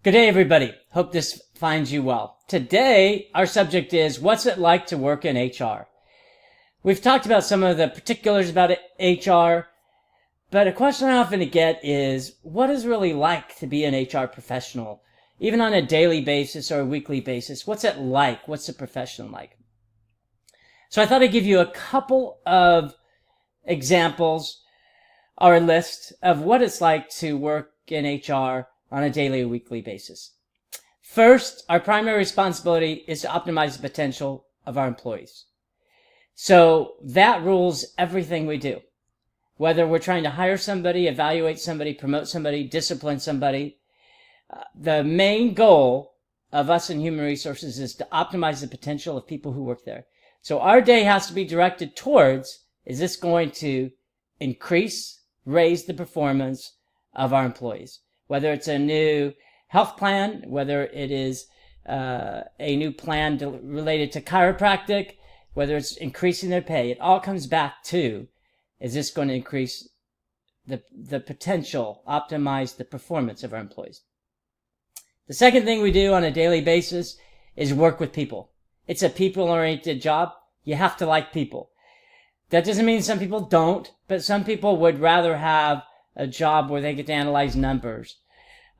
Good day, everybody. Hope this finds you well. Today, our subject is, what's it like to work in HR? We've talked about some of the particulars about HR, but a question I often get is, what is it really like to be an HR professional? Even on a daily basis or a weekly basis, what's it like? What's the profession like? So I thought I'd give you a couple of examples or a list of what it's like to work in HR on a daily or weekly basis. First, our primary responsibility is to optimize the potential of our employees. So that rules everything we do. Whether we're trying to hire somebody, evaluate somebody, promote somebody, discipline somebody, the main goal of us in human resources is to optimize the potential of people who work there. So our day has to be directed towards, is this going to raise the performance of our employees? Whether it's a new health plan, whether it is a new plan related to chiropractic, whether it's increasing their pay, it all comes back to, is this going to increase the potential, optimize the performance of our employees? The second thing we do on a daily basis is work with people. It's a people-oriented job. You have to like people. That doesn't mean some people don't, but some people would rather have a job where they get to analyze numbers.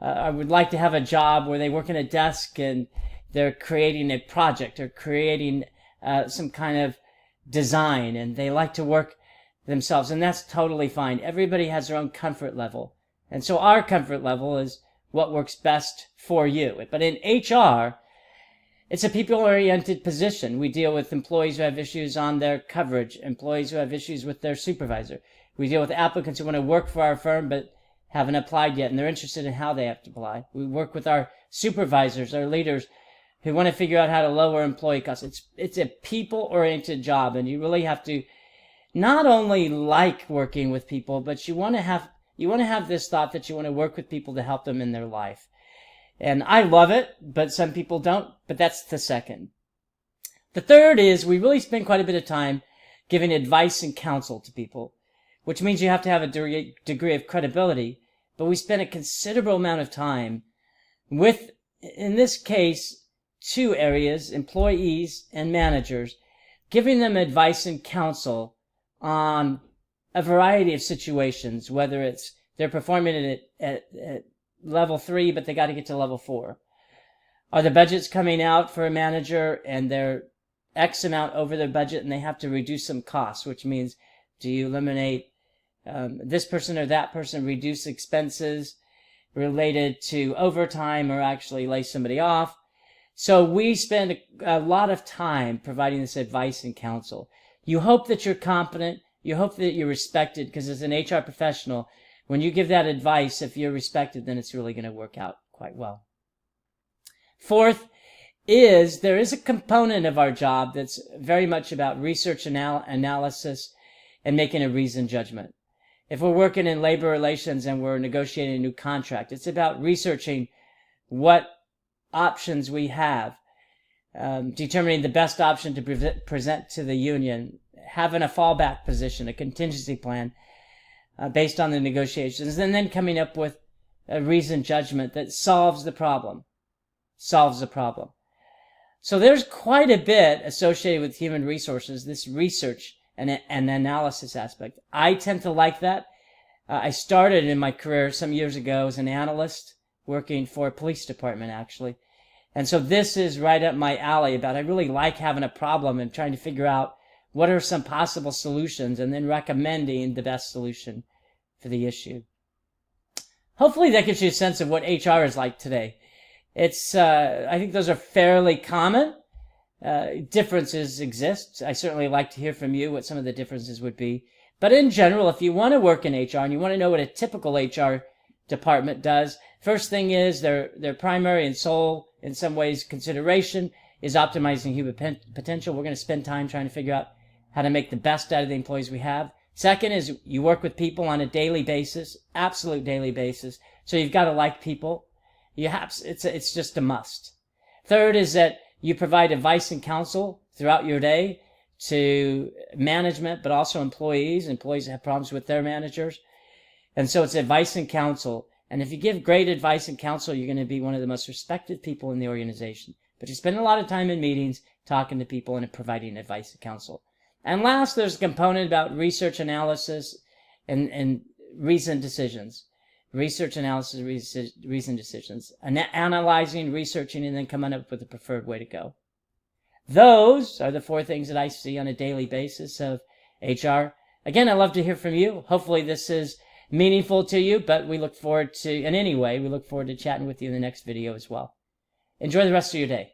I would like to have a job where they work in a desk and they're creating a project or creating some kind of design, and they like to work themselves, and that's totally fine. Everybody has their own comfort level. And so our comfort level is what works best for you. But in HR, it's a people-oriented position. We deal with employees who have issues on their coverage, employees who have issues with their supervisor. We deal with applicants who want to work for our firm but haven't applied yet, and they're interested in how they have to apply. We work with our supervisors, our leaders, who want to figure out how to lower employee costs. It's a people-oriented job, and you really have to not only like working with people, but you want to have this thought that you want to work with people to help them in their life. And I love it, but some people don't, but that's the second. The third is we really spend quite a bit of time giving advice and counsel to people, which means you have to have a degree of credibility, but we spend a considerable amount of time with, in this case, two areas, employees and managers, giving them advice and counsel on a variety of situations, whether it's they're performing at level 3, but they got to get to level 4. Are the budgets coming out for a manager and they're X amount over their budget and they have to reduce some costs, which means do you eliminate this person or that person, reduce expenses related to overtime, or actually lay somebody off? So we spend a lot of time providing this advice and counsel. You hope that you're competent. You hope that you're respected, because as an HR professional, when you give that advice, if you're respected, then it's really going to work out quite well. Fourth is there is a component of our job that's very much about research analysis and making a reasoned judgment. If we're working in labor relations and we're negotiating a new contract, it's about researching what options we have, determining the best option to present to the union, having a fallback position, a contingency plan based on the negotiations, and then coming up with a reasoned judgment that solves the problem. So there's quite a bit associated with human resources, this research and analysis aspect. I tend to like that. I started in my career some years ago as an analyst working for a police department, actually. And so this is right up my alley about I really like having a problem and trying to figure out what are some possible solutions and then recommending the best solution for the issue. Hopefully that gives you a sense of what HR is like today. It's, I think those are fairly common. Differences exist. I certainly like to hear from you what some of the differences would be. But in general, if you want to work in HR and you want to know what a typical HR department does, first thing is their primary and sole, in some ways, consideration is optimizing human potential. We're going to spend time trying to figure out how to make the best out of the employees we have. Second is you work with people on a daily basis, absolute daily basis. So you've got to like people. It's just a must. Third is that you provide advice and counsel throughout your day to management, but also employees. Employees have problems with their managers. And so it's advice and counsel. And if you give great advice and counsel, you're going to be one of the most respected people in the organization. But you spend a lot of time in meetings talking to people and providing advice and counsel. And last, there's a component about research analysis and reasoned decisions. Research analysis, reasoned decisions. Analyzing, researching, and then coming up with the preferred way to go. Those are the 4 things that I see on a daily basis of HR. Again, I'd love to hear from you. Hopefully this is meaningful to you, but we look forward to chatting with you in the next video as well. Enjoy the rest of your day.